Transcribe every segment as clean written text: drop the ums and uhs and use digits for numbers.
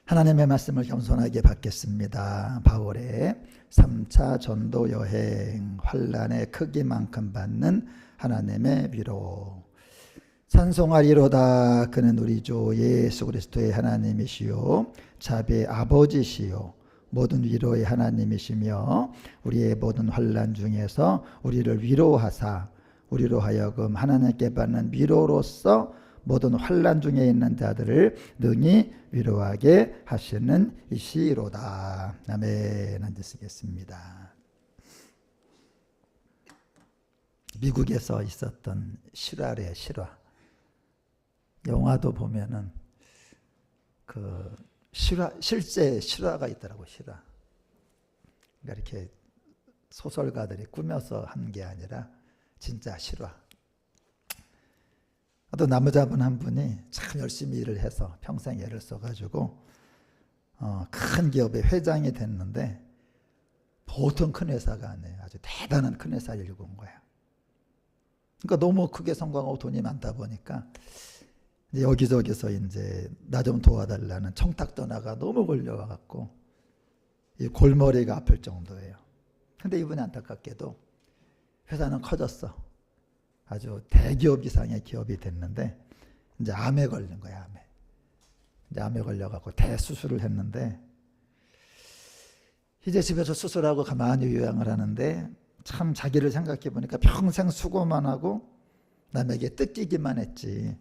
하나님의 말씀을 겸손하게 받겠습니다. 바울의 3차 전도 여행, 환난의 크기만큼 받는 하나님의 위로. 찬송하리로다. 그는 우리 주 예수 그리스도의 하나님이시요 자비의 아버지시요 모든 위로의 하나님이시며 우리의 모든 환난 중에서 우리를 위로하사 우리로 하여금 하나님께 받는 위로로서 모든 환난 중에 있는 자들을 능히 위로하게 하시는 이시로다. 아멘. 앉으시겠습니다. 미국에서 있었던 실화래, 실화. 영화도 보면은 그 실제 실화가 있더라고, 실화. 그러니까 이렇게 소설가들이 꾸며서 한 게 아니라 진짜 실화. 또 나무자분 한 분이 참 열심히 일을 해서 평생 애를 써가지고 큰 기업의 회장이 됐는데 보통 큰 회사가 아니에요. 아주 대단한 큰 회사를 일고 온 거야. 그러니까 너무 크게 성공하고 돈이 많다 보니까 이제 여기저기서 이제 나 좀 도와달라는 청탁 전화가 너무 걸려와갖고 이 골머리가 아플 정도예요. 근데 이분이 안타깝게도 회사는 커졌어. 아주 대기업 이상의 기업이 됐는데 이제 암에 걸린 거야, 암에. 이제 암에 걸려갖고 대수술을 했는데 이제 집에서 수술하고 가만히 요양을 하는데 참 자기를 생각해 보니까 평생 수고만 하고 남에게 뜯기기만 했지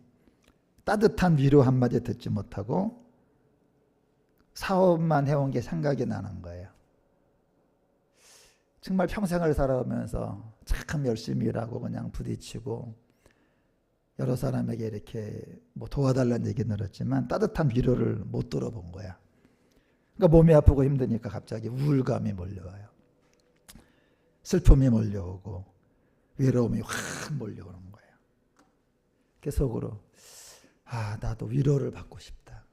따뜻한 위로 한마디 듣지 못하고 사업만 해온 게 생각이 나는 거예요. 정말 평생을 살아오면서 참 열심히 일하고 그냥 부딪히고 여러 사람에게 이렇게 뭐 도와달라는 얘기 들었지만 따뜻한 위로를 못 들어본 거야. 그러니까 몸이 아프고 힘드니까 갑자기 우울감이 몰려와요. 슬픔이 몰려오고 외로움이 확 몰려오는 거예요. 그 속으로 나도 위로를 받고 싶다.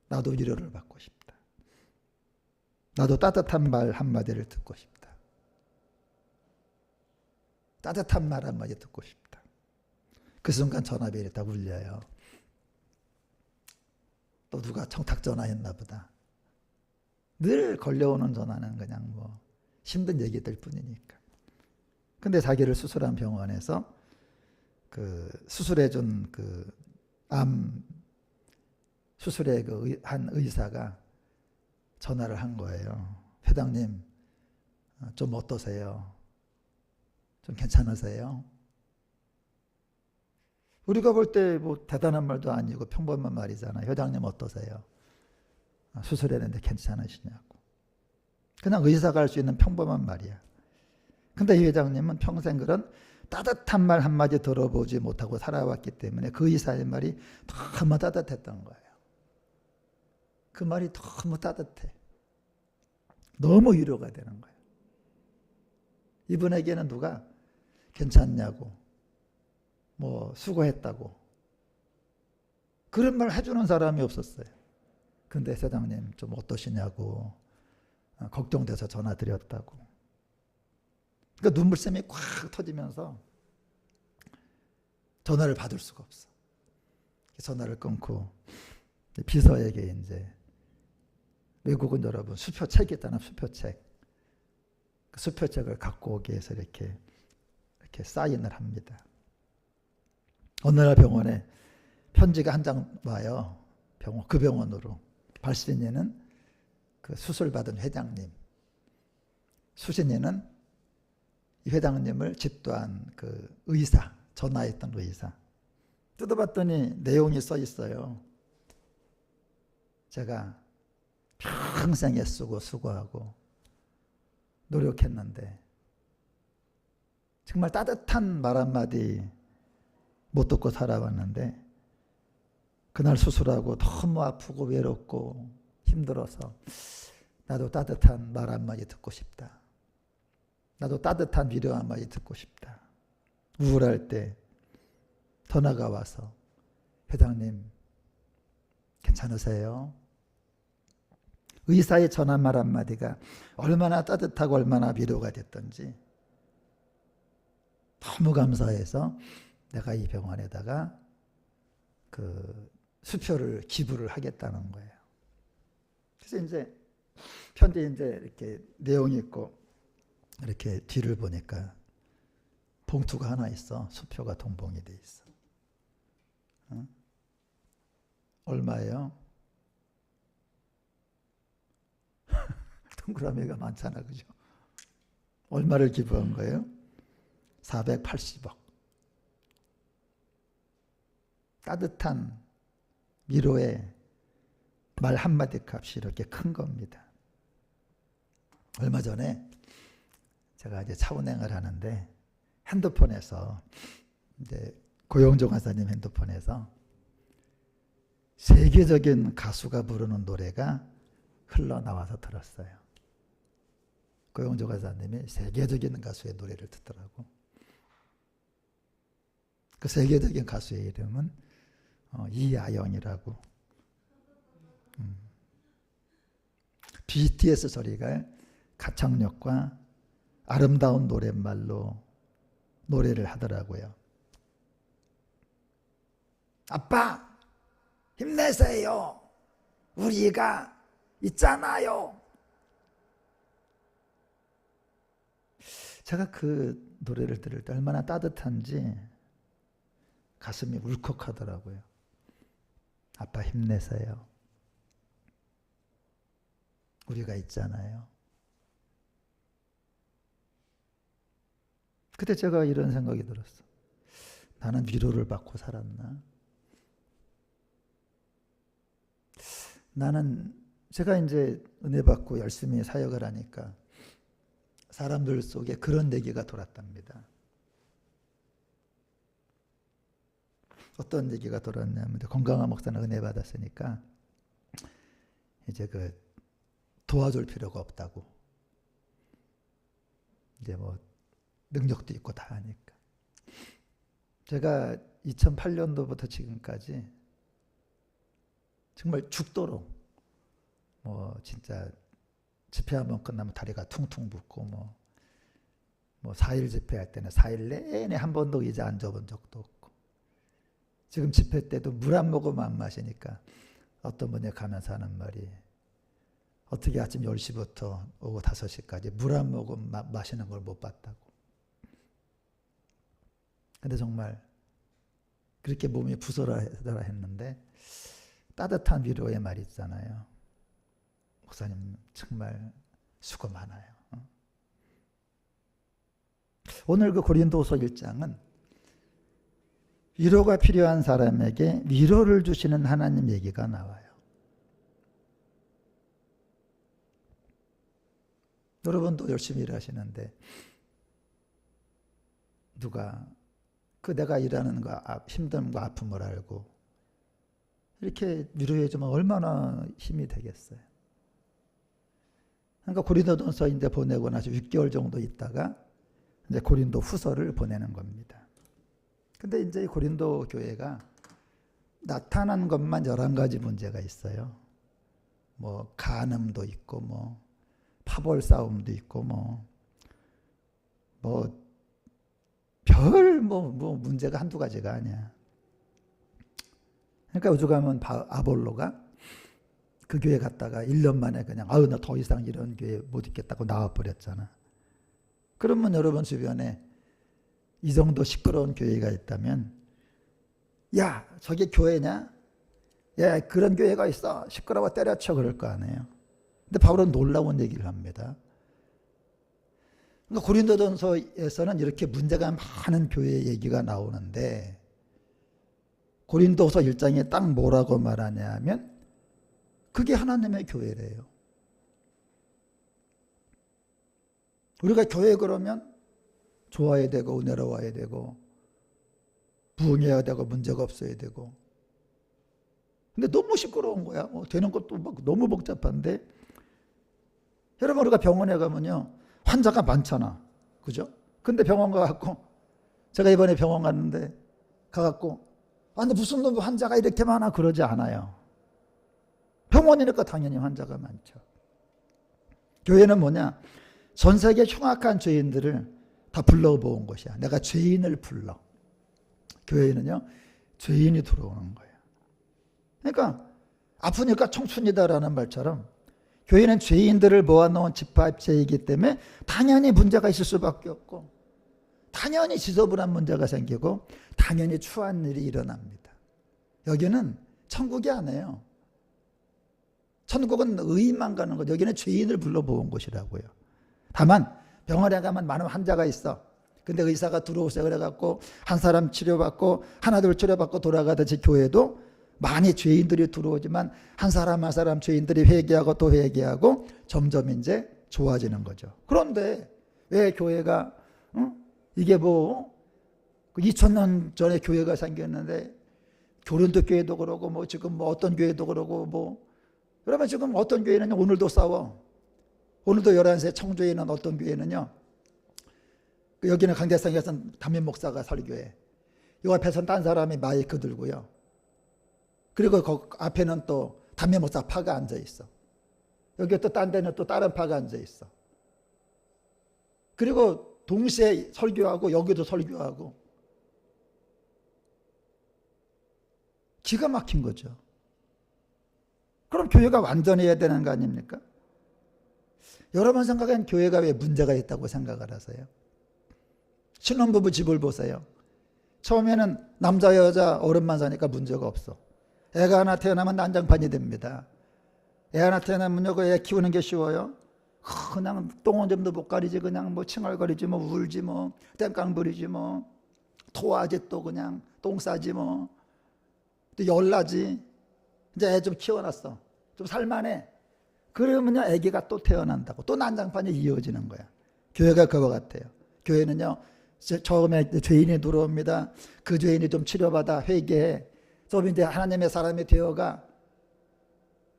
나도 위로를 받고 싶다. 나도 따뜻한 말 한마디를 듣고 싶다. 따뜻한 말 한마디 듣고 싶다. 그 순간 전화벨이 딱 울려요. 또 누가 청탁 전화했나 보다. 늘 걸려오는 전화는 그냥 뭐 힘든 얘기들 뿐이니까. 근데 자기를 수술한 병원에서 그 수술해준 그 암 수술의 그 한 의사가 전화를 한 거예요. 회장님, 좀 어떠세요? 좀 괜찮으세요? 우리가 볼 때 뭐 대단한 말도 아니고 평범한 말이잖아요. 회장님 어떠세요? 수술했는데 괜찮으시냐고. 그냥 의사가 할 수 있는 평범한 말이야. 근데 이 회장님은 평생 그런 따뜻한 말 한마디 들어보지 못하고 살아왔기 때문에 그 의사의 말이 너무 따뜻했던 거예요. 그 말이 너무 따뜻해. 너무 위로가 되는 거예요. 이분에게는 누가 괜찮냐고, 뭐 수고했다고 그런 말 해주는 사람이 없었어요. 근데 회장님 좀 어떠시냐고 걱정돼서 전화 드렸다고. 그러니까 눈물샘이 꽉 터지면서 전화를 받을 수가 없어. 전화를 끊고 비서에게 이제 외국은 여러분 수표책이 있잖아요. 수표책. 그 수표책을 갖고 오기 위해서 이렇게 사인을 합니다. 어느 날 병원에 편지가 한 장 와요. 그 병원으로. 발신인은 그 수술받은 회장님. 수신인은 이 회장님을 집도한 그 의사, 전화했던 의사. 뜯어봤더니 내용이 써 있어요. 제가 평생 애쓰고 수고하고 노력했는데 정말 따뜻한 말 한마디 못 듣고 살아왔는데 그날 수술하고 너무 아프고 외롭고 힘들어서 나도 따뜻한 말 한마디 듣고 싶다. 나도 따뜻한 위로 한마디 듣고 싶다. 우울할 때 전화가 와서 회장님 괜찮으세요? 의사의 전화 말 한마디가 얼마나 따뜻하고 얼마나 위로가 됐던지 너무 감사해서 내가 이 병원에다가 그 수표를 기부를 하겠다는 거예요. 그래서 이제 편지 이제 이렇게 내용이 있고 이렇게 뒤를 보니까 봉투가 하나 있어. 수표가 동봉이 돼 있어. 얼마예요? 동그라미가 많잖아, 그죠? 얼마를 기부한 거예요? 480억. 따뜻한 위로의 말 한마디 값이 이렇게 큰 겁니다. 얼마 전에 제가 이제 차 운행을 하는데 핸드폰에서 이제 고영조 간사님 핸드폰에서 세계적인 가수가 부르는 노래가 흘러나와서 들었어요. 고영조 간사님이 세계적인 가수의 노래를 듣더라고. 그 세계적인 가수의 이름은 이아영이라고. BTS 소리가 가창력과 아름다운 노랫말로 노래를 하더라고요. 아빠 힘내세요. 우리가 있잖아요. 제가 그 노래를 들을 때 얼마나 따뜻한지 가슴이 울컥하더라고요. 아빠 힘내세요. 우리가 있잖아요. 그때 제가 이런 생각이 들었어. 나는 위로를 받고 살았나? 나는 제가 이제 은혜 받고 열심히 사역을 하니까 사람들 속에 그런 얘기가 돌았답니다. 어떤 얘기가 돌았냐면 건강한 목사는 은혜 받았으니까 이제 그 도와줄 필요가 없다고. 이제 뭐 능력도 있고 다 하니까. 제가 2008년도부터 지금까지 정말 죽도록 뭐 진짜 집회 한번 끝나면 다리가 퉁퉁 붓고 뭐 4일 집회할 때는 4일 내내 한 번도 의자 앉아본 적도 없고, 지금 집회 때도 물 한 모금 안 마시니까 어떤 분이 가면서 하는 말이, 어떻게 아침 10시부터 오후 5시까지 물 한 모금 마시는 걸 못 봤다고. 근데 정말 그렇게 몸이 부서라 했는데 따뜻한 위로의 말이 있잖아요. 목사님 정말 수고 많아요. 오늘 그 고린도서 1장은 위로가 필요한 사람에게 위로를 주시는 하나님 얘기가 나와요. 여러분도 열심히 일하시는데 누가 그 내가 일하는 거 힘듦과 아픔을 알고 이렇게 위로해주면 얼마나 힘이 되겠어요. 그러니까 고린도전서 이제 보내고 나서 6개월 정도 있다가 이제 고린도 후서를 보내는 겁니다. 근데 이제 고린도 교회가 나타난 것만 11가지 문제가 있어요. 뭐 간음도 있고 뭐 파벌 싸움도 있고 별 문제가 한두 가지가 아니야. 그러니까 오죽하면 아볼로가 그 교회 갔다가 1년 만에 그냥 나 더 이상 이런 교회 못 있겠다고 나와버렸잖아. 그러면 여러분 주변에 이 정도 시끄러운 교회가 있다면, 야 저게 교회냐? 야 그런 교회가 있어 시끄러워 때려쳐, 그럴 거 아니에요. 근데 바울은 놀라운 얘기를 합니다. 그러니까 고린도전서에서는 이렇게 문제가 많은 교회 얘기가 나오는데 고린도서 1장에 딱 뭐라고 말하냐면 그게 하나님의 교회래요. 우리가 교회 그러면 좋아야 되고 은혜로워야 되고 부흥해야 되고 문제가 없어야 되고, 근데 너무 시끄러운 거야. 되는 것도 막 너무 복잡한데, 여러분 우리가 병원에 가면요 환자가 많잖아, 그죠? 근데 병원 가갖고, 제가 이번에 병원 갔는데 가갖고 근데 무슨 놈 환자가 이렇게 많아 그러지 않아요. 병원이니까 당연히 환자가 많죠. 교회는 뭐냐? 전 세계 흉악한 죄인들을 다 불러모은 것이야. 내가 죄인을 불러. 교회는요 죄인이 들어오는 거예요. 그러니까 아프니까 청춘이다라는 말처럼 교회는 죄인들을 모아놓은 집합체이기 때문에 당연히 문제가 있을 수밖에 없고 당연히 지저분한 문제가 생기고 당연히 추한 일이 일어납니다. 여기는 천국이 아니에요. 천국은 의인만 가는 것. 여기는 죄인을 불러모은 곳이라고요. 다만 병원에 가면 많은 환자가 있어. 근데 의사가 들어오세요 그래갖고 한 사람 치료받고 하나 둘 치료받고 돌아가듯이 교회도 많이 죄인들이 들어오지만 한 사람 한 사람 죄인들이 회개하고 또 회개하고 점점 이제 좋아지는 거죠. 그런데 왜 교회가 이게 뭐 2000년 전에 교회가 생겼는데 고린도 교회도 그러고 뭐 지금 뭐 어떤 교회도 그러고 뭐 여러분 지금 어떤 교회는 오늘도 싸워. 오늘도 11세 청주에 있는 어떤 교회는요. 여기는 강대상에서 담임 목사가 설교해. 이 앞에서는 딴 사람이 마이크 들고요. 그리고 그 앞에는 또 담임 목사 파가 앉아 있어. 여기 또 딴 데는 또 다른 파가 앉아 있어. 그리고 동시에 설교하고 여기도 설교하고 기가 막힌 거죠. 그럼 교회가 완전해야 되는 거 아닙니까? 여러분 생각엔 교회가 왜 문제가 있다고 생각을 하세요? 신혼부부 집을 보세요. 처음에는 남자 여자 어른만 사니까 문제가 없어. 애가 하나 태어나면 난장판이 됩니다. 애 하나 태어나면요, 그 애 키우는 게 쉬워요? 그냥 똥오줌도 못 가리지, 그냥 뭐 칭얼거리지, 뭐 울지, 뭐 땡깡 부리지, 뭐 토하지, 또 그냥 똥 싸지, 뭐 또 열나지. 이제 애 좀 키워놨어. 좀 살만해. 그러면요, 애기가 또 태어난다고. 또 난장판이 이어지는 거야. 교회가 그거 같아요. 교회는요, 처음에 죄인이 들어옵니다. 그 죄인이 좀 치료받아 회개해. 좀 이제 하나님의 사람이 되어가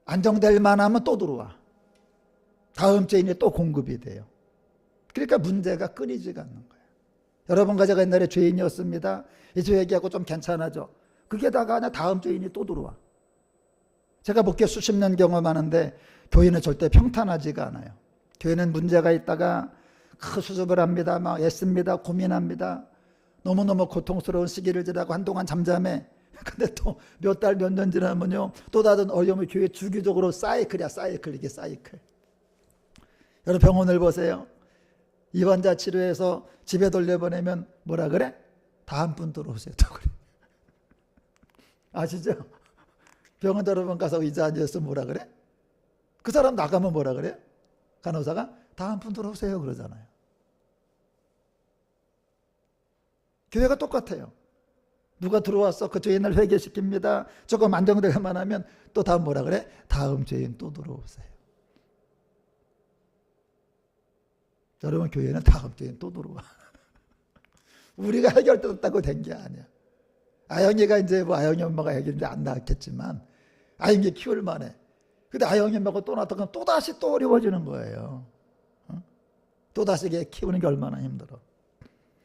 안정될 만하면 또 들어와. 다음 죄인이 또 공급이 돼요. 그러니까 문제가 끊이지가 않는 거예요. 여러분과 제가 옛날에 죄인이었습니다. 이제 회개하고 좀 괜찮아져. 그게 다가 다음 죄인이 또 들어와. 제가 목회 수십 년 경험하는데 교회는 절대 평탄하지가 않아요. 교회는 문제가 있다가 큰 수습을 합니다. 막 애씁니다. 고민합니다. 너무너무 고통스러운 시기를 지나고 한동안 잠잠해. 근데 또 몇 달 몇 년 지나면요, 또 다른 어려움이 교회 주기적으로 사이클이야. 사이클. 이게 사이클. 여러분 병원을 보세요. 이 환자 치료해서 집에 돌려보내면 뭐라 그래? 다음 분 들어오세요. 또 그래. 아시죠? 병원 여러분 가서 의자 앉아서 뭐라 그래? 그 사람 나가면 뭐라 그래? 간호사가 다음 분 들어오세요 그러잖아요. 교회가 똑같아요. 누가 들어왔어? 그 죄인을 회개시킵니다. 조금 안정되기만 하면 또 다음 뭐라 그래? 다음 죄인 또 들어오세요. 여러분 교회는 다음 죄인 또 들어와. 우리가 해결됐다고 된 게 아니야. 아영이가 이제 뭐 아영이 엄마가 해결인데 안 낳았겠지만 아영이 키울 만해. 근데 아영이 엄마가 또 낳았다가 또 다시 또 어려워지는 거예요. 또 다시 키우는 게 얼마나 힘들어.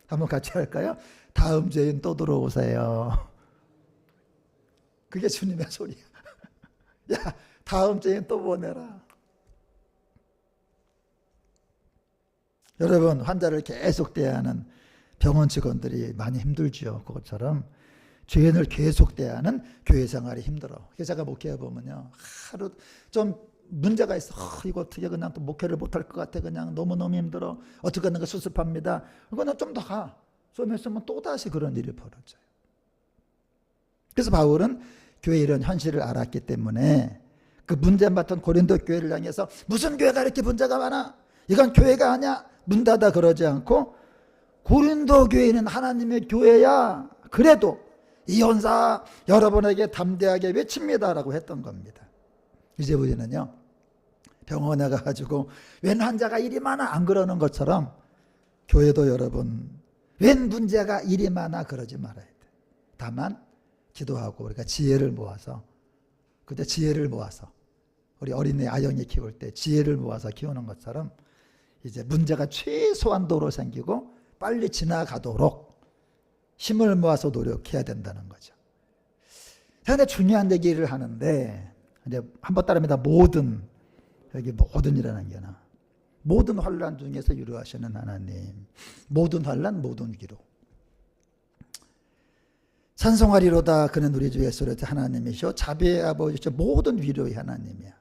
한번 같이 할까요? 다음 죄인 또 들어오세요. 그게 주님의 소리야. 야, 다음 죄인 또 보내라. 여러분, 환자를 계속 대하는 병원 직원들이 많이 힘들죠. 그것처럼 죄인을 계속 대하는 교회 생활이 힘들어. 제가 목회해 보면요, 하루 좀 문제가 있어. 이거 어떻게 그냥 또 목회를 못할 것 같아. 그냥 너무너무 힘들어. 어떻게 하는 거 수습합니다. 그거는 좀 더 가. 좀 있으면 또다시 그런 일이 벌어져요. 그래서 바울은 교회 이런 현실을 알았기 때문에 그 문제 맡은 고린도 교회를 향해서 무슨 교회가 이렇게 문제가 많아? 이건 교회가 아니야. 문 닫아 그러지 않고 고린도 교회는 하나님의 교회야. 그래도 이 헌사 여러분에게 담대하게 외칩니다라고 했던 겁니다. 이제 우리는요, 병원에 가가지고 웬 환자가 일이 많아 안 그러는 것처럼 교회도 여러분 웬 문제가 일이 많아 그러지 말아야 돼. 다만 기도하고 우리가 지혜를 모아서, 그때 지혜를 모아서 우리 어린애 아영이 키울 때 지혜를 모아서 키우는 것처럼 이제 문제가 최소한도로 생기고 빨리 지나가도록 힘을 모아서 노력해야 된다는 거죠. 근데 중요한 얘기를 하는데 이제 한번 따릅니다. 모든, 여기 모든이라는 게나 모든 환난 중에서 유로하시는 하나님, 모든 환난 모든 기로. 찬송하리로다 그는 우리 주 예수의 하나님이시오 자비의 아버지시오 모든 위로의 하나님이야.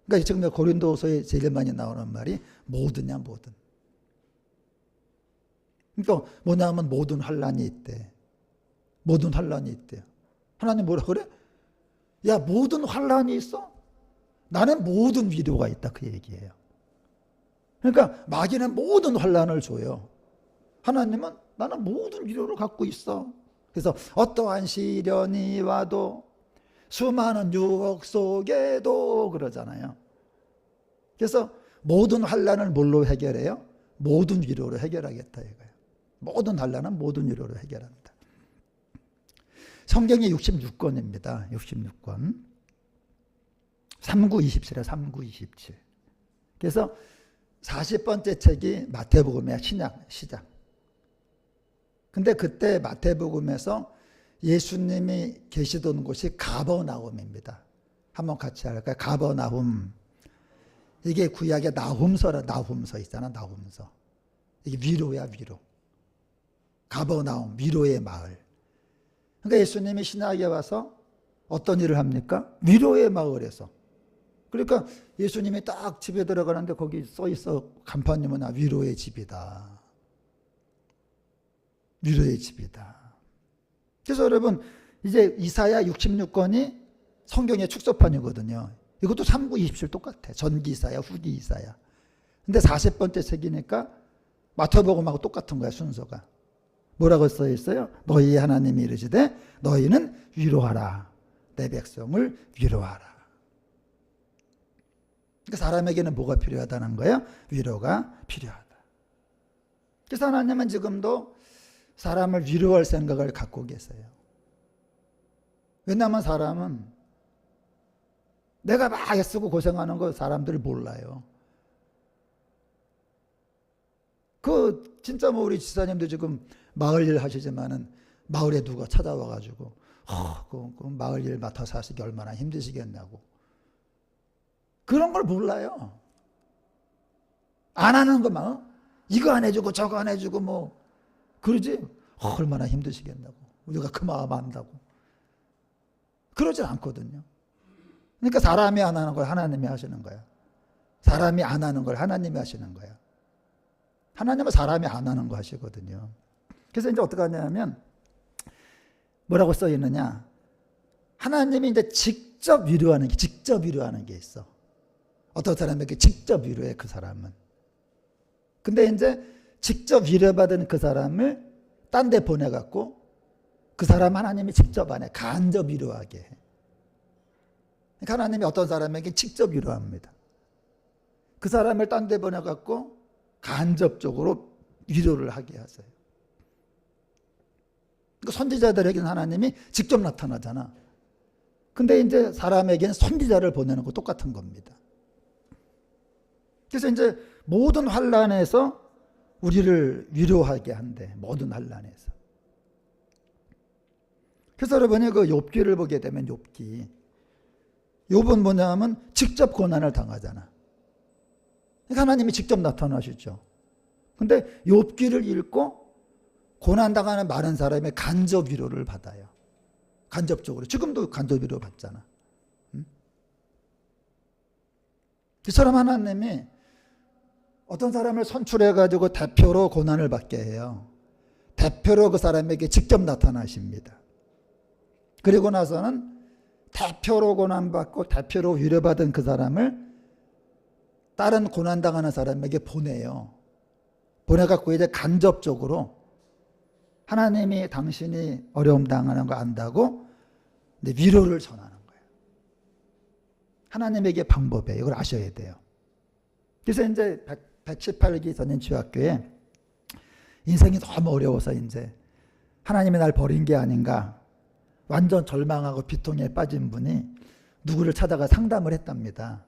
그러니까 지금 고린도서에 제일 많이 나오는 말이 모든이야 모든. 그러니까 뭐냐면 모든 환난이 있대. 모든 환난이 있대요. 하나님 뭐라 그래? 야 모든 환난이 있어? 나는 모든 위로가 있다 그 얘기예요. 그러니까 마귀는 모든 환난을 줘요. 하나님은 나는 모든 위로를 갖고 있어. 그래서 어떠한 시련이 와도 수많은 유혹 속에도 그러잖아요. 그래서 모든 환난을 뭘로 해결해요? 모든 위로로 해결하겠다 이거예요. 모든 환난은 모든 위로로 해결한다. 성경이 66권입니다. 66권. 3927이에요. 3927. 그래서 40번째 책이 마태복음이야. 시작. 근데 그때 마태복음에서 예수님이 계시던 곳이 가버나움입니다. 한번 같이 할까요? 가버나움. 이게 구약의 나훔서 있잖아. 나훔서. 이게 위로야 위로. 가버나움 위로의 마을. 그러니까 예수님이 신약에 와서 어떤 일을 합니까? 위로의 마을에서. 그러니까 예수님이 딱 집에 들어가는데 거기 써 있어. 간판이면 위로의 집이다. 위로의 집이다. 그래서 여러분 이제 이사야 66권이 성경의 축소판이거든요. 이것도 39, 27 똑같아. 전기 이사야, 후기 이사야. 근데 40번째 책이니까 마태복음하고 똑같은 거야 순서가. 뭐라고 써 있어요? 너희 하나님이 이르시되 너희는 위로하라. 내 백성을 위로하라. 그러니까 사람에게는 뭐가 필요하다는 거예요? 위로가 필요하다. 그래서 하나님은 지금도 사람을 위로할 생각을 갖고 계세요. 왜냐하면 사람은 내가 막 애쓰고 고생하는 거 사람들이 몰라요. 진짜 우리 지사님도 지금 마을 일 하시지만은 마을에 누가 찾아와가지고 그 마을 일 맡아서 하시기 얼마나 힘드시겠냐고. 그런 걸 몰라요. 안 하는 것만 이거 안 해주고 저거 안 해주고 뭐 그러지 얼마나 힘드시겠냐고. 우리가 그 마음 안다고. 그러지 않거든요. 그러니까 사람이 안 하는 걸 하나님이 하시는 거야. 사람이 안 하는 걸 하나님이 하시는 거야. 하나님은 사람이 안 하는 거 하시거든요. 그래서 이제 어떻게 하냐면 뭐라고 써 있느냐. 하나님이 이제 직접 위로하는 게 있어. 어떤 사람에게 직접 위로해 그 사람은. 근데 이제 직접 위로받은 그 사람을 딴 데 보내갖고 그 사람 하나님이 직접 안 해. 간접 위로하게 해. 그러니까 하나님이 어떤 사람에게 직접 위로합니다. 그 사람을 딴 데 보내갖고 간접적으로 위로를 하게 하세요. 그러니까 선지자들에게는 하나님이 직접 나타나잖아. 근데 이제 사람에게는 선지자를 보내는 거 똑같은 겁니다. 그래서 이제 모든 환난에서 우리를 위로하게 한대. 모든 환난에서. 그래서 여러분이 그 욥기를 보게 되면 욥은 뭐냐면 직접 고난을 당하잖아. 그러니까 하나님이 직접 나타나시죠. 근데 욥기를 읽고 고난당하는 많은 사람의 간접 위로를 받아요. 간접적으로. 지금도 간접 위로 받잖아. 이처럼 하나님이 어떤 사람을 선출해가지고 대표로 고난을 받게 해요. 대표로 그 사람에게 직접 나타나십니다. 그리고 나서는 대표로 고난받고 대표로 위로받은 그 사람을 다른 고난당하는 사람에게 보내요. 보내갖고 이제 간접적으로 하나님이 당신이 어려움 당하는 거 안다고 위로를 전하는 거예요. 하나님에게 방법이에요. 이걸 아셔야 돼요. 그래서 이제 118기 선인치유학교에 인생이 너무 어려워서 이제 하나님이 날 버린 게 아닌가 완전 절망하고 비통에 빠진 분이 누구를 찾아가 상담을 했답니다.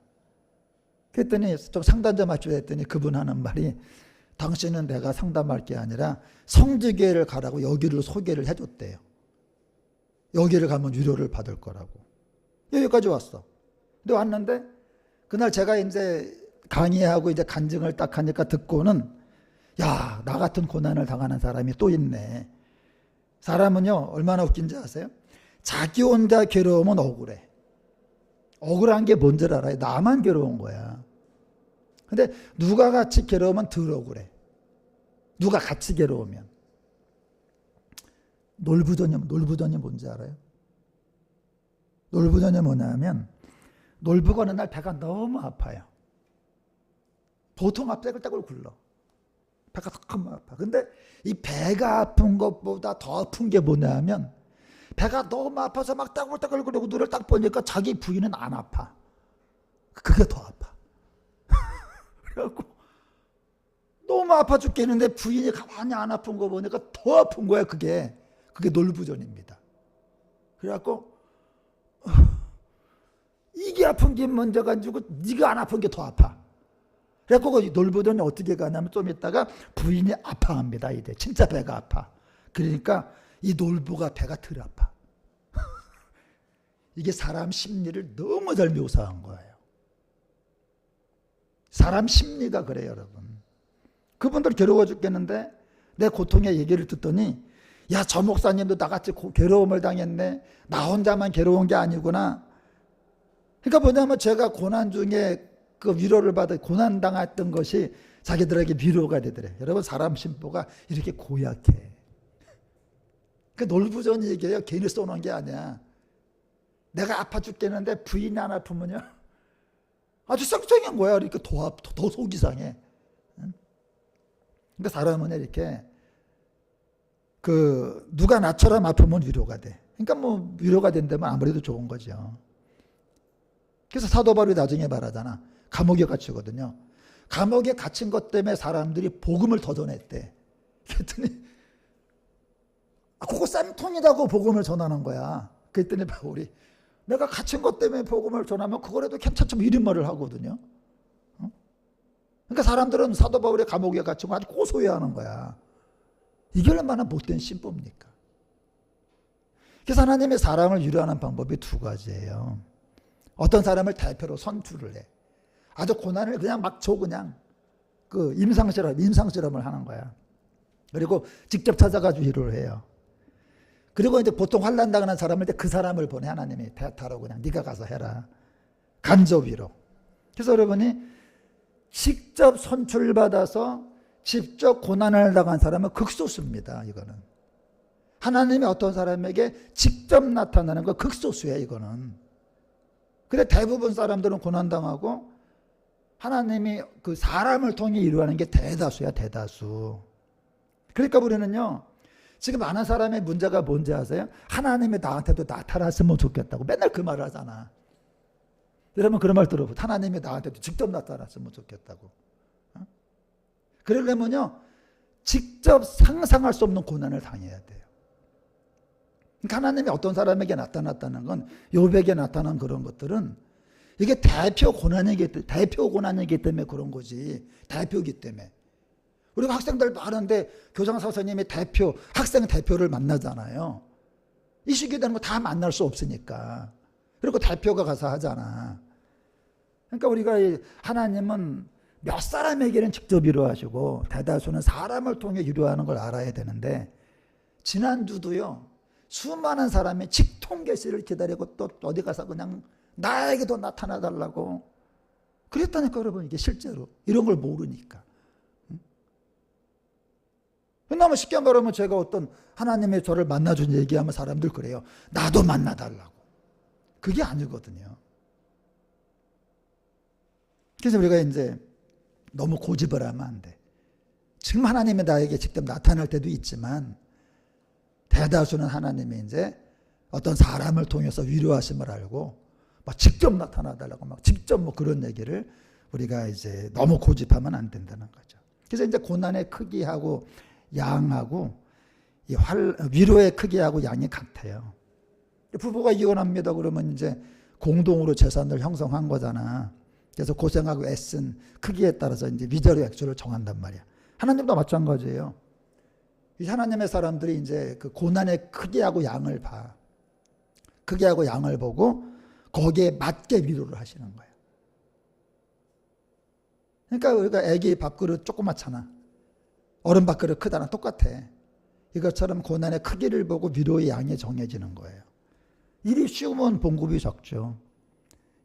그랬더니 좀 상담 좀 하시오 했더니 그분 하는 말이 당신은 내가 상담할 게 아니라 성지교회를 가라고 여기를 소개를 해줬대요. 여기를 가면 위로를 받을 거라고. 여기까지 왔어. 근데 왔는데 그날 제가 이제 강의하고 이제 간증을 딱 하니까 듣고는 야, 나 같은 고난을 당하는 사람이 또 있네. 사람은요, 얼마나 웃긴지 아세요? 자기 혼자 괴로우면 억울해. 억울한 게 뭔지 알아요? 나만 괴로운 거야. 근데 누가 같이 괴로우면 덜 억울해. 누가 같이 괴로우면. 놀부전이 뭔지 알아요? 놀부전이 뭐냐면, 놀부가 어느 날 배가 너무 아파요. 보통 떼글떼글 굴러. 배가 너무 아파. 근데 이 배가 아픈 것보다 더 아픈 게 뭐냐면, 배가 너무 아파서 막 따글따글 거리고 눈을 딱 보니까 자기 부인은 안 아파. 그게 더 아파. 그래갖고 너무 아파 죽겠는데 부인이 가만히 안 아픈 거 보니까 더 아픈 거야. 그게 놀부전입니다. 그래갖고 이게 아픈 게 먼저 가지고 네가 안 아픈 게 더 아파. 그래갖고 놀부전이 어떻게 가냐면 좀 있다가 부인이 아파합니다. 이제 진짜 배가 아파. 그러니까 이 놀부가 배가 덜 아파. 이게 사람 심리를 너무 잘 묘사한 거예요. 사람 심리가 그래요, 여러분. 그분들 괴로워 죽겠는데 내 고통의 얘기를 듣더니 야, 저 목사님도 나같이 괴로움을 당했네. 나 혼자만 괴로운 게 아니구나. 그러니까 뭐냐면 제가 고난 중에 그 위로를 받아 고난당했던 것이 자기들에게 위로가 되더래. 여러분, 사람 심보가 이렇게 고약해. 그 놀부전 얘기예요. 괜히 써놓은 게 아니야. 내가 아파 죽겠는데 부인이 안 아프면요, 아주 썩적인 거야. 이렇게 더 속이 상해. 그러니까 사람은 이렇게 누가 나처럼 아프면 위로가 돼. 그러니까 뭐 위로가 된다면 아무래도 좋은 거죠. 그래서 사도 바울이 나중에 말하잖아. 감옥에 갇히거든요. 감옥에 갇힌 것 때문에 사람들이 복음을 더 전했대. 그랬더니 그거 쌈통이라고 복음을 전하는 거야. 그랬더니 바울이 내가 갇힌 것 때문에 복음을 전하면 그거라도 괜찮죠. 이런 말을 하거든요. 그러니까 사람들은 사도 바울의 감옥에 갇힌 거 아주 고소해하는 거야. 이게 얼마나 못된 신부입니까? 그래서 하나님의 사람을 위로하는 방법이 두 가지예요. 어떤 사람을 대표로 선출을 해. 아주 고난을 그냥 막 줘, 그냥 임상실험을 하는 거야. 그리고 직접 찾아가지고 위로를 해요. 그리고 이제 보통 환난 당하는 사람을 때 그 사람을 보내. 하나님이 대타로 그냥 네가 가서 해라. 간접 위로. 그래서 여러분이 직접 선출받아서 직접 고난을 당한 사람은 극소수입니다. 이거는 하나님이 어떤 사람에게 직접 나타나는 거 극소수예요. 이거는. 근데 대부분 사람들은 고난당하고 하나님이 그 사람을 통해 이루어하는 게 대다수야. 대다수. 그러니까 우리는요, 지금 많은 사람의 문제가 뭔지 아세요? 하나님이 나한테도 나타났으면 좋겠다고 맨날 그 말을 하잖아. 여러분 그런 말 들어보세요. 하나님이 나한테도 직접 나타났으면 좋겠다고. 그러려면요, 직접 상상할 수 없는 고난을 당해야 돼요. 그러니까 하나님이 어떤 사람에게 나타났다는 건, 욥에게 나타난 그런 것들은 이게 대표 고난이기 때문에 그런 거지. 대표이기 때문에. 우리가 학생들 많은데 교장 선생님이 학생 대표를 만나잖아요. 이 시기에 되는 거 다 만날 수 없으니까. 그리고 대표가 가서 하잖아. 그러니까 우리가 하나님은 몇 사람에게는 직접 위로하시고 대다수는 사람을 통해 위로하는 걸 알아야 되는데, 지난주도요, 수많은 사람이 직통계시를 기다리고 또 어디 가서 그냥 나에게도 나타나달라고 그랬다니까. 여러분, 이게 실제로 이런 걸 모르니까. 너무 쉽게 말하면 제가 어떤 하나님의 저를 만나준 얘기하면 사람들 그래요. 나도 만나달라고. 그게 아니거든요. 그래서 우리가 이제 너무 고집을 하면 안 돼. 지금 하나님이 나에게 직접 나타날 때도 있지만 대다수는 하나님이 이제 어떤 사람을 통해서 위로하심을 알고 막 직접 나타나달라고 막 직접 뭐 그런 얘기를 우리가 이제 너무 고집하면 안 된다는 거죠. 그래서 이제 고난의 크기하고 양하고 위로의 크기하고 양이 같아요. 부부가 이혼합니다. 그러면 이제 공동으로 재산을 형성한 거잖아. 그래서 고생하고 애쓴 크기에 따라서 이제 위자료 액수를 정한단 말이야. 하나님도 마찬가지예요. 이 하나님의 사람들이 이제 그 고난의 크기하고 양을 봐. 크기하고 양을 보고 거기에 맞게 위로를 하시는 거예요. 그러니까 우리가 애기 밥그릇 조그맣잖아. 어른 밥그릇 크다랑 똑같아. 이것처럼 고난의 크기를 보고 위로의 양이 정해지는 거예요. 일이 쉬우면 봉급이 적죠.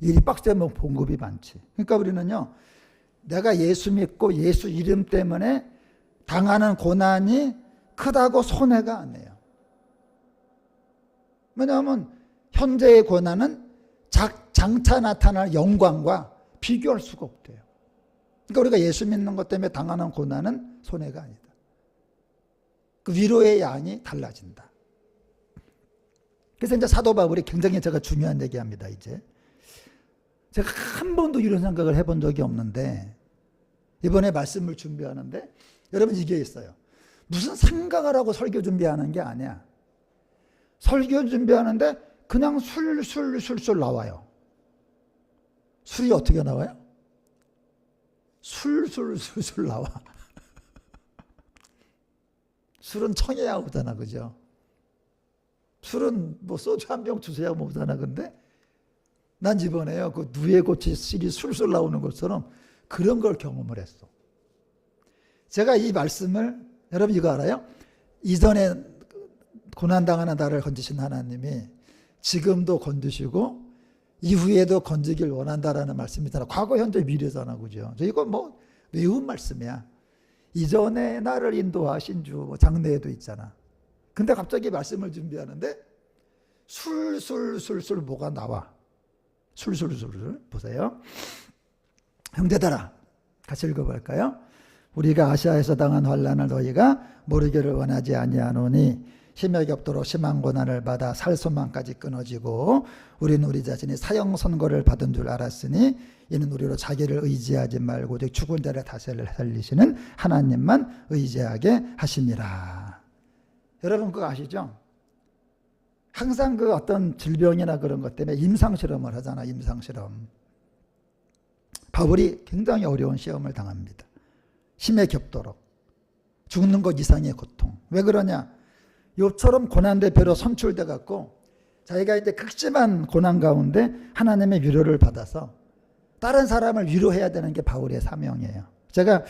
일이 빡세면 봉급이 많지. 그러니까 우리는요, 내가 예수 믿고 예수 이름 때문에 당하는 고난이 크다고 손해가 안 해요. 왜냐하면 현재의 고난은 장차 나타날 영광과 비교할 수가 없대요. 그러니까 우리가 예수 믿는 것 때문에 당하는 고난은 손해가 아니다. 그 위로의 양이 달라진다. 그래서 이제 사도 바울이 굉장히 제가 중요한 얘기합니다. 이제 제가 한 번도 이런 생각을 해본 적이 없는데 이번에 말씀을 준비하는데 여러분 이게 있어요. 무슨 생각을 하고 설교 준비하는 게 아니야. 설교 준비하는데 그냥 술술 나와요. 술이 어떻게 나와요? 술술 나와. 술은 청해야 오잖아, 그죠? 술은 뭐 소주 한 병 주세요 오잖아. 근데 난 이번에요, 그 누에고치 술이 술술 나오는 것처럼 그런 걸 경험을 했어. 제가 이 말씀을, 여러분 이거 알아요? 이전에 고난당하는 나를 건지신 하나님이 지금도 건지시고 이후에도 건지길 원한다라는 말씀이잖아. 과거, 현재, 미래잖아, 그죠? 이거 뭐 외운 말씀이야. 이전에 나를 인도하신 주, 뭐 장래에도 있잖아. 근데 갑자기 말씀을 준비하는데 술술 뭐가 나와. 술술 보세요. 형제들아, 같이 읽어볼까요? 우리가 아시아에서 당한 환난을 너희가 모르기를 원하지 아니하노니 힘이 없도록 심한 고난을 받아 살 소망까지 끊어지고 우리는 우리 자신이 사형 선고를 받은 줄 알았으니 이는 우리로 자기를 의지하지 말고 즉 죽은 자를 다시 살리시는 하나님만 의지하게 하심이라. 여러분 그거 아시죠? 항상 그 어떤 질병이나 그런 것 때문에 임상실험을 하잖아. 임상실험. 바울이 굉장히 어려운 시험을 당합니다. 힘에 겹도록 죽는 것 이상의 고통. 왜 그러냐? 욥처럼 고난대표로 선출돼 갖고 자기가 이제 극심한 고난 가운데 하나님의 위로를 받아서 다른 사람을 위로해야 되는 게 바울의 사명이에요. 제가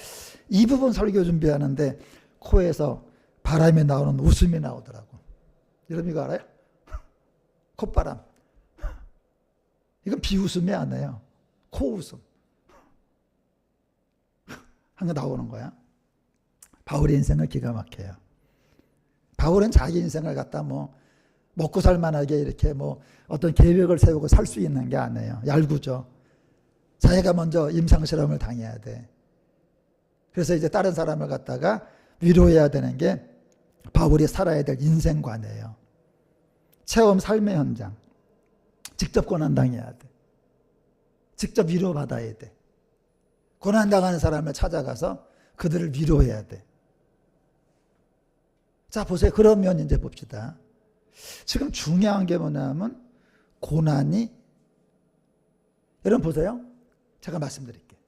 이 부분 설교 준비하는데 코에서 바람이 나오는 웃음이 나오더라고. 여러분 이거 알아요? 콧바람. 이건 비웃음이 아니에요. 코웃음. 한거 나오는 거야. 바울의 인생을 기가 막혀요. 바울은 자기 인생을 갖다 뭐 먹고 살만하게 이렇게 뭐 어떤 계획을 세우고 살 수 있는 게 아니에요. 얄궂죠. 자기가 먼저 임상실험을 당해야 돼. 그래서 이제 다른 사람을 갖다가 위로해야 되는 게 바울이 살아야 될 인생관이에요. 체험 삶의 현장. 직접 고난당해야 돼. 직접 위로받아야 돼. 고난당하는 사람을 찾아가서 그들을 위로해야 돼. 자, 보세요. 그러면 이제 봅시다. 지금 중요한 게 뭐냐면 고난이, 여러분 보세요. 제가 말씀드릴게요.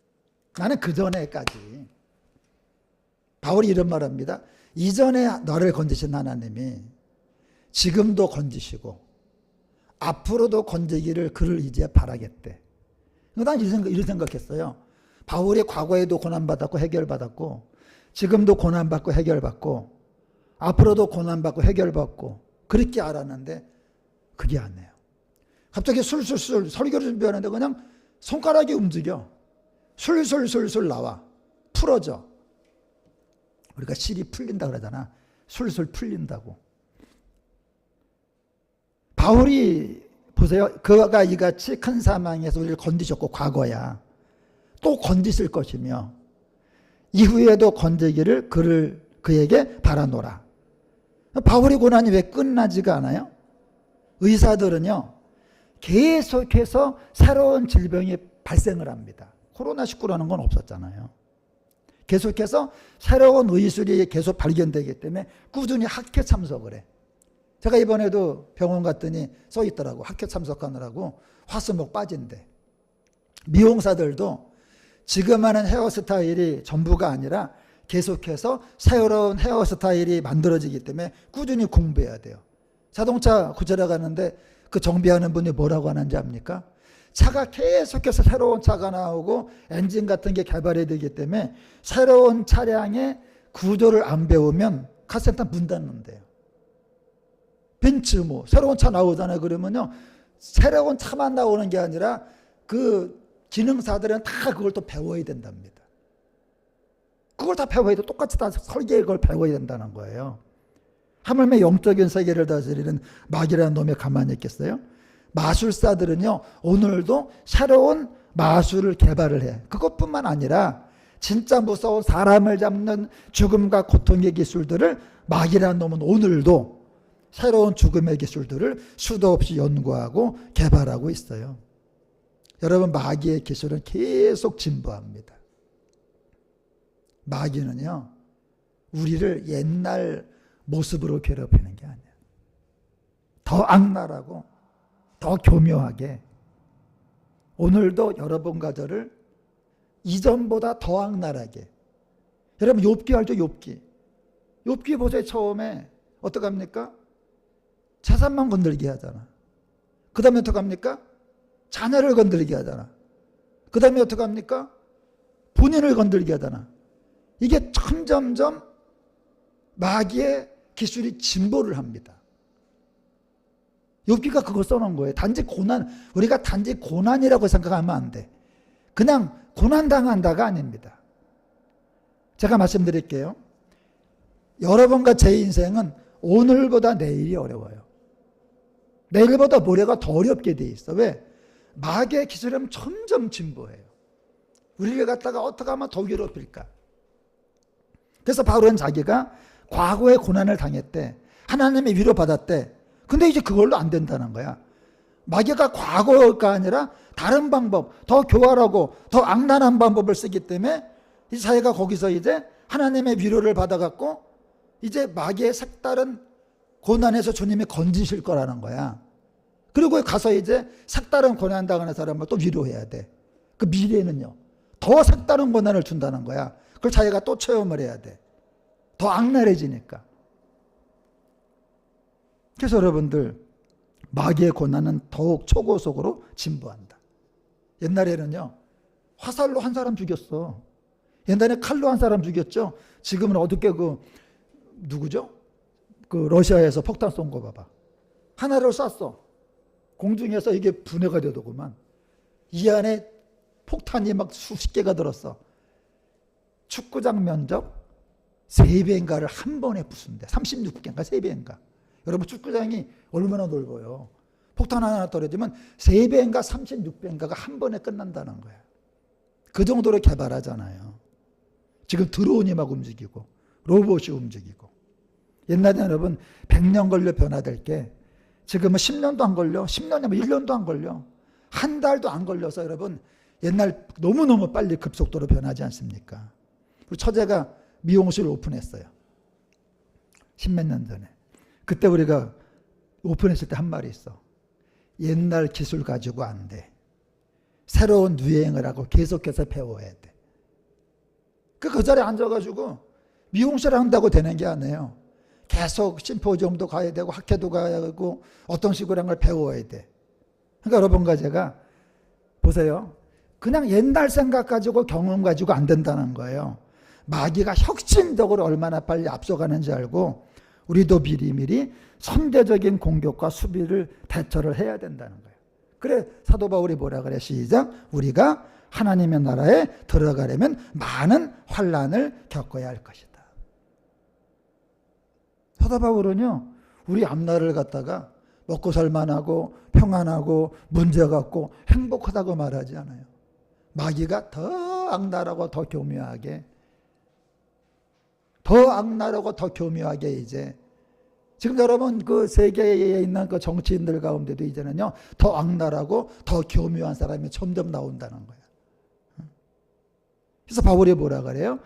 나는 그 전에까지 바울이 이런 말 합니다. 이전에 너를 건지신 하나님이 지금도 건지시고 앞으로도 건지기를 그를 이제 바라겠대. 난 이런 생각했어요. 바울이 과거에도 고난받았고 해결받았고 지금도 고난받고 해결받고 앞으로도 고난받고 해결받고 그렇게 알았는데 그게 아니에요. 갑자기 술술술 설교를 준비하는데 그냥 손가락이 움직여. 술술술술 나와. 풀어져. 우리가 실이 풀린다 그러잖아. 술술 풀린다고. 바울이 보세요. 그가 이같이 큰 사망에서 우리를 건지셨고 과거야. 또 건지실 것이며 이후에도 건지기를 그에게 바라노라. 바울의 고난이 왜 끝나지가 않아요? 의사들은요. 계속해서 새로운 질병이 발생을 합니다. 코로나19라는 건 없었잖아요. 계속해서 새로운 의술이 계속 발견되기 때문에 꾸준히 학회 참석을 해. 제가 이번에도 병원 갔더니 써 있더라고. 학회 참석하느라고 화수목 빠진대. 미용사들도 지금 하는 헤어스타일이 전부가 아니라 계속해서 새로운 헤어스타일이 만들어지기 때문에 꾸준히 공부해야 돼요. 자동차 고치러 가는데 그 정비하는 분이 뭐라고 하는지 압니까? 차가 계속해서 새로운 차가 나오고 엔진 같은 게 개발이 되기 때문에 새로운 차량의 구조를 안 배우면 카센터 문 닫는데요. 벤츠 뭐 새로운 차 나오잖아요. 그러면요, 새로운 차만 나오는 게 아니라 그 기능사들은 다 그걸 또 배워야 된답니다. 그걸 다 배워야 돼. 똑같이 다 설계에 그걸 배워야 된다는 거예요. 하물며 영적인 세계를 다스리는 마귀라는 놈이 가만히 있겠어요? 마술사들은요, 오늘도 새로운 마술을 개발을 해. 그것뿐만 아니라 진짜 무서운 사람을 잡는 죽음과 고통의 기술들을 마귀라는 놈은 오늘도 새로운 죽음의 기술들을 수도 없이 연구하고 개발하고 있어요. 여러분, 마귀의 기술은 계속 진보합니다. 마귀는요, 우리를 옛날 모습으로 괴롭히는 게 아니야. 더 악랄하고 더 교묘하게 오늘도 여러분과 저를 이전보다 더 악랄하게. 여러분, 욥기 알죠? 욥기 보세요. 처음에 어떻게 합니까? 재산만 건들게 하잖아. 그 다음에 어떻게 합니까? 자녀를 건들게 하잖아. 그 다음에 어떻게 합니까? 본인을 건들게 하잖아. 이게 점점점 마귀의 기술이 진보를 합니다. 욥기가 그걸 써놓은 거예요. 단지 고난, 우리가 단지 고난이라고 생각하면 안 돼. 그냥 고난당한다가 아닙니다. 제가 말씀드릴게요. 여러분과 제 인생은 오늘보다 내일이 어려워요. 내일보다 모레가 더 어렵게 돼 있어. 왜? 마귀의 기술은 점점 진보해요. 우리를 갖다가 어떻게 하면 더 괴롭힐까? 그래서 바울은 자기가 과거에 고난을 당했대. 하나님의 위로받았대. 근데 이제 그걸로 안 된다는 거야. 마귀가 과거가 아니라 다른 방법, 더 교활하고 더 악랄한 방법을 쓰기 때문에 이 사회가 거기서 이제 하나님의 위로를 받아갖고 이제 마귀의 색다른 고난에서 주님이 건지실 거라는 거야. 그리고 가서 이제 색다른 고난 당하는 사람을 또 위로해야 돼. 그 미래는요, 더 색다른 고난을 준다는 거야. 그걸 자기가 또 체험을 해야 돼. 더 악랄해지니까. 그래서 여러분들, 마귀의 고난은 더욱 초고속으로 진보한다. 옛날에는요, 화살로 한 사람 죽였어. 옛날에 칼로 한 사람 죽였죠. 지금은 어둡게 누구죠? 러시아에서 폭탄 쏜 거 봐봐. 하나를 쐈어. 공중에서 이게 분해가 되더구만. 이 안에 폭탄이 막 수십 개가 들었어. 축구장 면적 3배인가를 한 번에 부순대. 36개인가 3배인가. 여러분, 축구장이 얼마나 넓어요. 폭탄 하나 떨어지면 3배인가 36배인가가 한 번에 끝난다는 거야. 그 정도로 개발하잖아요. 지금 드론이 막 움직이고 로봇이 움직이고. 옛날에 여러분 100년 걸려 변화될 게 지금은 10년도 안 걸려. 10년이면 1년도 안 걸려. 한 달도 안 걸려서 여러분, 옛날 너무너무 빨리 급속도로 변하지 않습니까? 우리 처제가 미용실을 오픈했어요. 10몇 년 전에. 그때 우리가 오픈했을 때 한 말이 있어. 옛날 기술 가지고 안 돼. 새로운 유행을 하고 계속해서 배워야 돼. 그 자리에 앉아가지고 미용실 한다고 되는 게 아니에요. 계속 심포지엄도 가야 되고 학회도 가야 되고 어떤 식으로 한 걸 배워야 돼. 그러니까 여러분과 제가 보세요. 그냥 옛날 생각 가지고 경험 가지고 안 된다는 거예요. 마귀가 혁신적으로 얼마나 빨리 앞서가는지 알고 우리도 미리미리 선제적인 공격과 수비를 대처를 해야 된다는 거예요. 그래 사도 바울이 뭐라 그래? 시작. 우리가 하나님의 나라에 들어가려면 많은 환난을 겪어야 할 것이다. 사도 바울은요, 우리 앞날을 갖다가 먹고 살만하고 평안하고 문제가 없고 행복하다고 말하지 않아요. 마귀가 더 악랄하고 더 교묘하게, 이제 지금 여러분 그 세계에 있는 그 정치인들 가운데도 이제는요, 더 악랄하고 더 교묘한 사람이 점점 나온다는 거예요. 그래서 바울이 뭐라 그래요?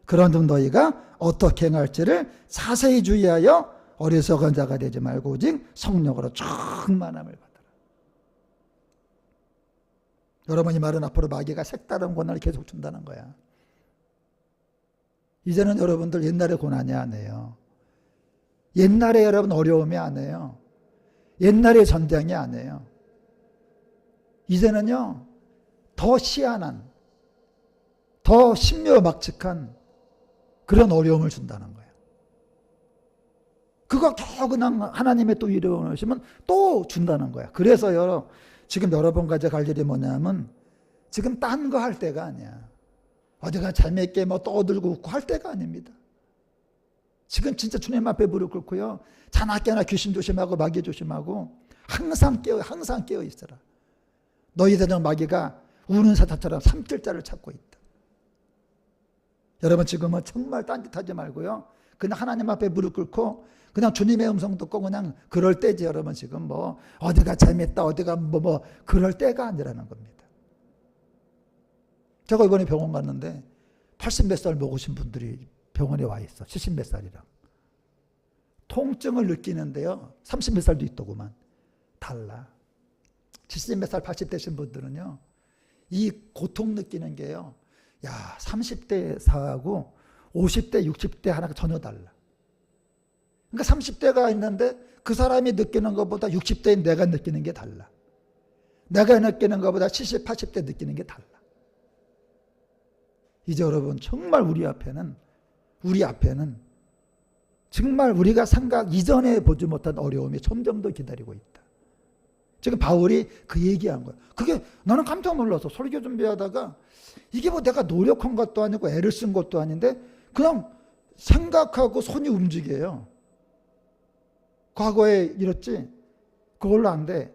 그런즉 너희가 어떻게 행할지를 자세히 주의하여 어리석은 자가 되지 말고 오직 성령으로 충만함을 받아라. 여러분, 이 말은 앞으로 마귀가 색다른 고난을 계속 준다는 거야. 이제는 여러분들 옛날에 고난이 아니에요. 옛날에 여러분 어려움이 아니에요. 옛날에 전쟁이 아니에요. 이제는요, 더 희한한, 더 신묘막측한 그런 어려움을 준다는 거예요. 그거 겨우 그냥 하나님의 또 이루어놓으시면 또 준다는 거야. 그래서 지금 여러분 가져갈 일이 뭐냐면 지금 딴 거 할 때가 아니야. 어디가 재미있게 뭐 떠들고 웃고 할 때가 아닙니다. 지금 진짜 주님 앞에 무릎 꿇고요. 자나깨나 귀신 조심하고 마귀 조심하고 항상 깨어 있어라. 너희 대적 마귀가 우는 사자처럼 삼킬 자를 찾고 있다. 여러분 지금은 정말 딴짓하지 말고요. 그냥 하나님 앞에 무릎 꿇고 그냥 주님의 음성 듣고 그냥 그럴 때지. 여러분 지금 뭐 어디가 재밌다 어디가 뭐 그럴 때가 아니라는 겁니다. 제가 이번에 병원 갔는데 80몇 살 먹으신 분들이 병원에 와 있어. 70몇 살이랑. 통증을 느끼는데요. 30몇 살도 있더구만. 달라. 70몇 살 80 되신 분들은요. 이 고통 느끼는 게요. 야 30대 사하고 50대 60대 하나가 전혀 달라. 그러니까 30대가 있는데 그 사람이 느끼는 것보다 60대인 내가 느끼는 게 달라. 내가 느끼는 것보다 70, 80대 느끼는 게 달라. 이제 여러분 정말 우리 앞에는 정말 우리가 생각 이전에 보지 못한 어려움이 점점 더 기다리고 있다. 지금 바울이 그 얘기한 거야. 그게 나는 깜짝 놀라서 설교 준비하다가 이게 뭐 내가 노력한 것도 아니고 애를 쓴 것도 아닌데 그냥 생각하고 손이 움직여요. 과거에 이렇지 그걸로 안 돼.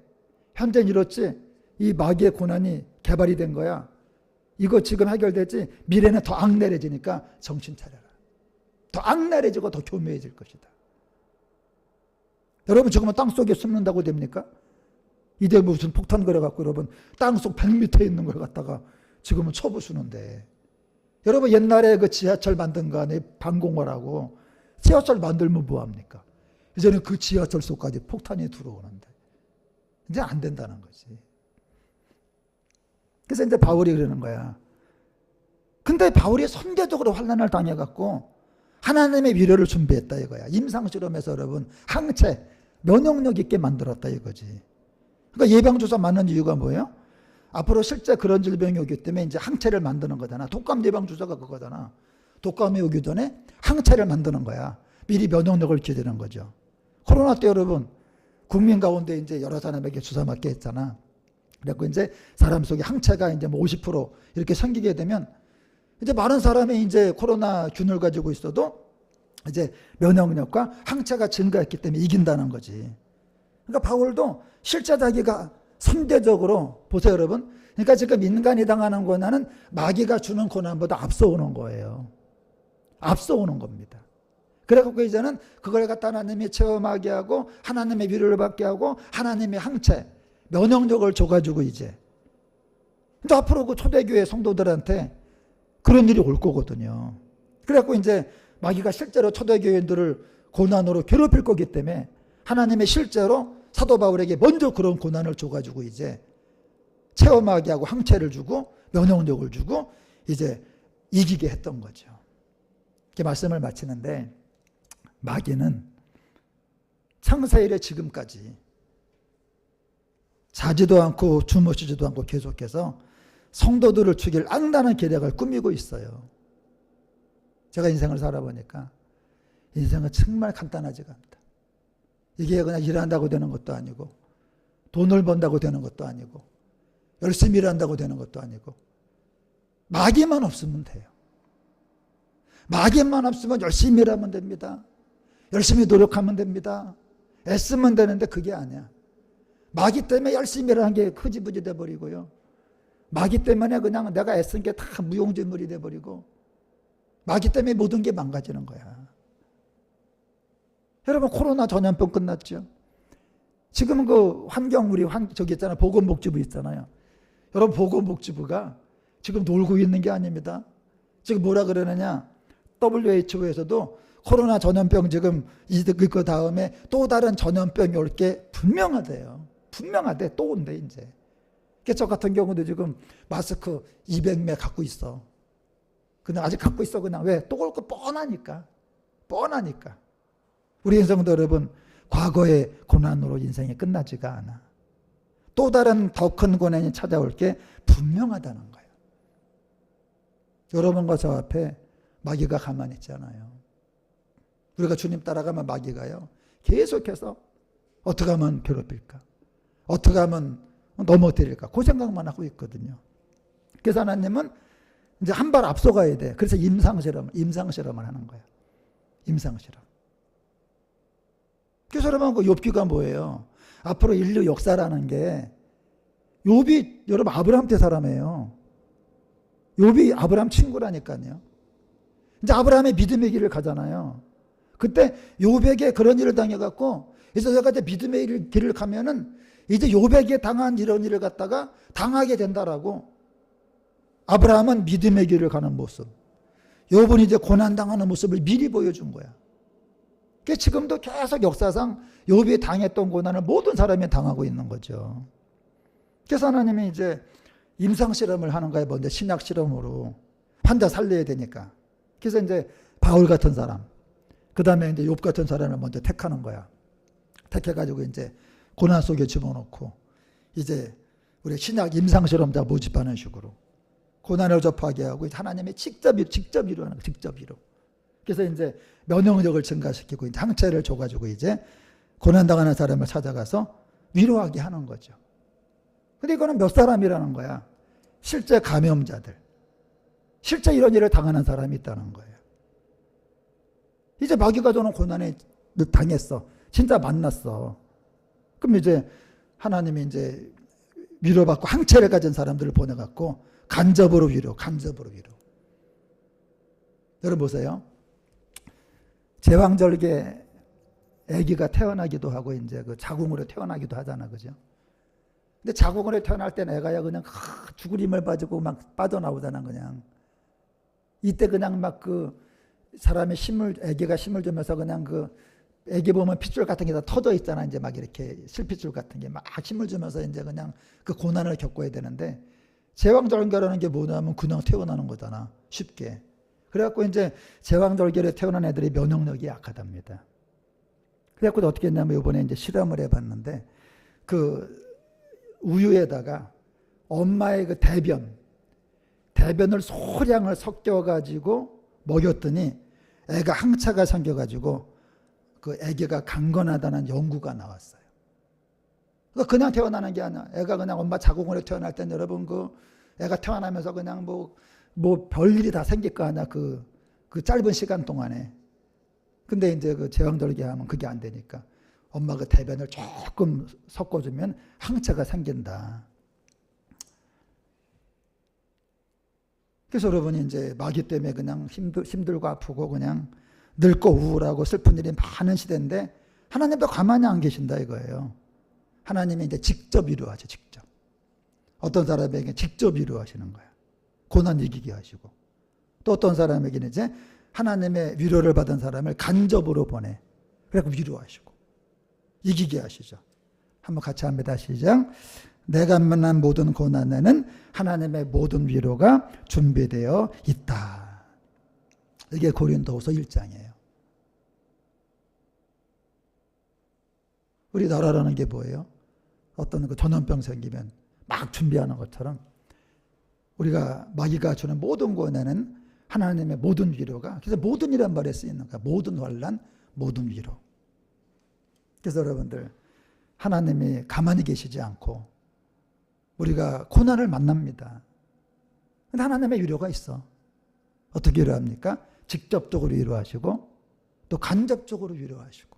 현재는 이렇지 이 마귀의 고난이 개발이 된 거야. 이거 지금 해결되지 미래는 더 악랄해지니까 정신 차려라. 더 악랄해지고 더 교묘해질 것이다. 여러분 지금은 땅속에 숨는다고 됩니까? 이대 무슨 폭탄 그래갖고 여러분 땅속 100m에 있는 걸 갖다가 지금은 쳐부수는데 여러분 옛날에 그 지하철 만든 거 안에 방공호라고 지하철 만들면 뭐합니까? 이제는 그 지하철 속까지 폭탄이 들어오는데 이제 안 된다는 거지. 그래서 이제 바울이 그러는 거야. 근데 바울이 선제적으로 환난을 당해갖고 하나님의 위로를 준비했다 이거야. 임상실험에서 여러분 항체, 면역력 있게 만들었다 이거지. 그러니까 예방주사 맞는 이유가 뭐예요? 앞으로 실제 그런 질병이 오기 때문에 이제 항체를 만드는 거잖아. 독감 예방주사가 그거잖아. 독감이 오기 전에 항체를 만드는 거야. 미리 면역력을 기르는 거죠. 코로나 때 여러분 국민 가운데 이제 여러 사람에게 주사 맞게 했잖아. 그래갖고 이제 사람 속에 항체가 이제 뭐 50% 이렇게 생기게 되면 이제 많은 사람이 이제 코로나 균을 가지고 있어도 이제 면역력과 항체가 증가했기 때문에 이긴다는 거지. 그러니까 바울도 실제 자기가 선대적으로 보세요 여러분. 그러니까 지금 인간이 당하는 고난은 마귀가 주는 고난보다 앞서오는 거예요. 앞서오는 겁니다. 그래갖고 이제는 그걸 갖다 하나님이 체험하게 하고 하나님의 위로를 받게 하고 하나님의 항체, 면역력을 줘가지고 이제 앞으로 그 초대교회 성도들한테 그런 일이 올 거거든요. 그래갖고 이제 마귀가 실제로 초대교회들을 고난으로 괴롭힐 거기 때문에 하나님의 실제로 사도 바울에게 먼저 그런 고난을 줘가지고 이제 체험하게 하고 항체를 주고 면역력을 주고 이제 이기게 했던 거죠. 이렇게 말씀을 마치는데 마귀는 창세일에 지금까지 자지도 않고 주무시지도 않고 계속해서 성도들을 죽일 악랄한 계략을 꾸미고 있어요. 제가 인생을 살아보니까 인생은 정말 간단하지가 않다. 이게 그냥 일한다고 되는 것도 아니고 돈을 번다고 되는 것도 아니고 열심히 일한다고 되는 것도 아니고 마귀만 없으면 돼요. 마귀만 없으면 열심히 일하면 됩니다. 열심히 노력하면 됩니다. 애쓰면 되는데 그게 아니야. 마귀 때문에 열심히 일하는 게 흐지부지 돼버리고요. 마귀 때문에 그냥 내가 애쓴 게 다 무용지물이 돼버리고 마귀 때문에 모든 게 망가지는 거야. 여러분 코로나 전염병 끝났죠. 지금은 그 저기 있잖아요. 보건복지부 있잖아요. 여러분 보건복지부가 지금 놀고 있는 게 아닙니다. 지금 뭐라 그러느냐. WHO에서도 코로나 전염병 지금 그 다음에 또 다른 전염병이 올 게 분명하대요. 분명하대. 또 온대 이제. 저 같은 경우도 지금 마스크 200매 갖고 있어. 그냥 아직 갖고 있어. 그냥 왜? 또 올 거 뻔하니까. 뻔하니까. 우리 인생도 여러분 과거의 고난으로 인생이 끝나지가 않아. 또 다른 더 큰 고난이 찾아올 게 분명하다는 거예요. 여러분과 저 앞에 마귀가 가만히 있잖아요. 우리가 주님 따라가면 마귀가요. 계속해서 어떻게 하면 괴롭힐까? 어떻게 하면 넘어뜨릴까? 그 생각만 하고 있거든요. 그래서 하나님은 이제 한 발 앞서가야 돼. 그래서 임상실험을 하는 거야. 임상실험. 그래서 여러분, 그 욥기가 뭐예요? 앞으로 인류 역사라는 게, 욥이 여러분 아브라함 때 사람이에요. 욥이 아브라함 친구라니까요. 이제 아브라함의 믿음의 길을 가잖아요. 그때 욥에게 그런 일을 당해갖고, 그래서 내가 이제 믿음의 길을 가면은 이제 욥에게 당한 이런 일을 갖다가 당하게 된다라고. 아브라함은 믿음의 길을 가는 모습, 욥은 이제 고난당하는 모습을 미리 보여준 거야. 그러니까 지금도 계속 역사상 욥이 당했던 고난을 모든 사람이 당하고 있는 거죠. 그래서 하나님이 이제 임상실험을 하는 거예요. 먼저 신약실험으로 환자 살려야 되니까. 그래서 이제 바울 같은 사람, 그 다음에 이제 욥 같은 사람을 먼저 택하는 거야. 택해가지고 이제 고난 속에 집어넣고 이제 우리 신약 임상실험자 모집하는 식으로 고난을 접하게 하고 하나님의 직접 위로하는 거, 직접 위로. 그래서 이제 면역력을 증가시키고 이제 항체를 줘가지고 이제 고난당하는 사람을 찾아가서 위로하게 하는 거죠. 근데 이거는 몇 사람이라는 거야? 실제 감염자들, 실제 이런 일을 당하는 사람이 있다는 거예요. 이제 마귀가 저는 고난에 당했어. 진짜 만났어. 그럼 이제 하나님이 이제 위로받고 항체를 가진 사람들을 보내갖고 간접으로 위로. 여러분 보세요. 제왕절개 아기가 태어나기도 하고 이제 그 자궁으로 태어나기도 하잖아, 그죠? 근데 자궁으로 태어날 때는 애가야 그냥 죽을 힘을 가지고 막 빠져나오잖아, 그냥. 이때 그냥 막 그 사람의 아기가 힘을 주면서 그냥 그 애기 보면 핏줄 같은 게 다 터져 있잖아, 이제 막 이렇게 실핏줄 같은 게 막 힘을 주면서 이제 그냥 그 고난을 겪어야 되는데, 제왕절개라는 게 뭐냐면 그냥 태어나는 거잖아, 쉽게. 그래갖고 이제 제왕절개로 태어난 애들이 면역력이 약하답니다. 그래갖고 어떻게 했냐면 이번에 이제 실험을 해봤는데, 그 우유에다가 엄마의 그 대변을 소량을 섞여가지고 먹였더니 애가 항체가 생겨가지고 그 애기가 강건하다는 연구가 나왔어요. 그러니까 그냥 태어나는 게 아니야. 애가 그냥 엄마 자궁으로 태어날 땐 여러분 그 애가 태어나면서 그냥 뭐 별일이 다 생길 거 아니야. 그 짧은 시간 동안에. 근데 이제 그 제왕절개 하면 그게 안 되니까 엄마가 대변을 조금 섞어주면 항체가 생긴다. 그래서 여러분이 이제 마귀 때문에 그냥 힘들고 아프고 그냥 늙고 우울하고 슬픈 일이 많은 시대인데 하나님도 가만히 안 계신다 이거예요. 하나님이 이제 직접 위로하죠, 직접. 어떤 사람에게 직접 위로하시는 거야. 고난 이기게 하시고. 또 어떤 사람에게는 이제 하나님의 위로를 받은 사람을 간접으로 보내. 그래서 위로하시고. 이기게 하시죠. 한번 같이 합니다. 시작. 내가 만난 모든 고난에는 하나님의 모든 위로가 준비되어 있다. 이게 고린도후서 1장이에요. 우리나라라는 게 뭐예요? 어떤 그 전염병 생기면 막 준비하는 것처럼 우리가 마귀가 주는 모든 고난에는 하나님의 모든 위로가, 그래서 모든이란 말에 쓰이는 거야. 모든 환난, 모든 위로. 그래서 여러분들 하나님이 가만히 계시지 않고 우리가 고난을 만납니다. 근데 하나님의 위로가 있어. 어떻게 위로합니까? 직접적으로 위로하시고 또 간접적으로 위로하시고.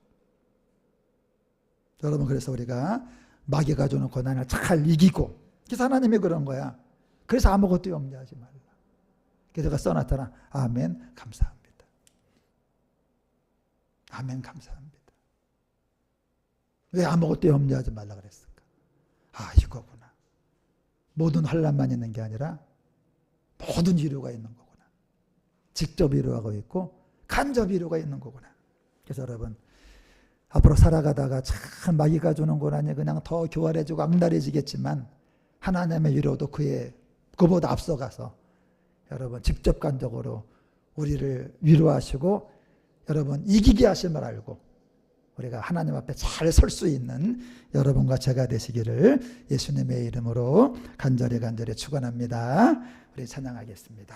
여러분 그래서 우리가 마귀가 주는 고난을 잘 이기고, 그래서 하나님이 그런 거야. 그래서 아무것도 염려하지 말라. 그래서 내가 써놨잖아. 아멘 감사합니다. 아멘 감사합니다. 왜 아무것도 염려하지 말라 그랬을까? 아 이거구나. 모든 환난만 있는 게 아니라 모든 위로가 있는 거구나. 직접 위로하고 있고 간접 위로가 있는 거구나. 그래서 여러분 앞으로 살아가다가 참 마귀가 주는 고난이 그냥 더 교활해지고 악랄해지겠지만 하나님의 위로도 그보다 앞서가서 여러분 직접 간접으로 우리를 위로하시고 여러분 이기게 하심을 알고 우리가 하나님 앞에 잘 설 수 있는 여러분과 제가 되시기를 예수님의 이름으로 간절히 축원합니다. 우리 찬양하겠습니다.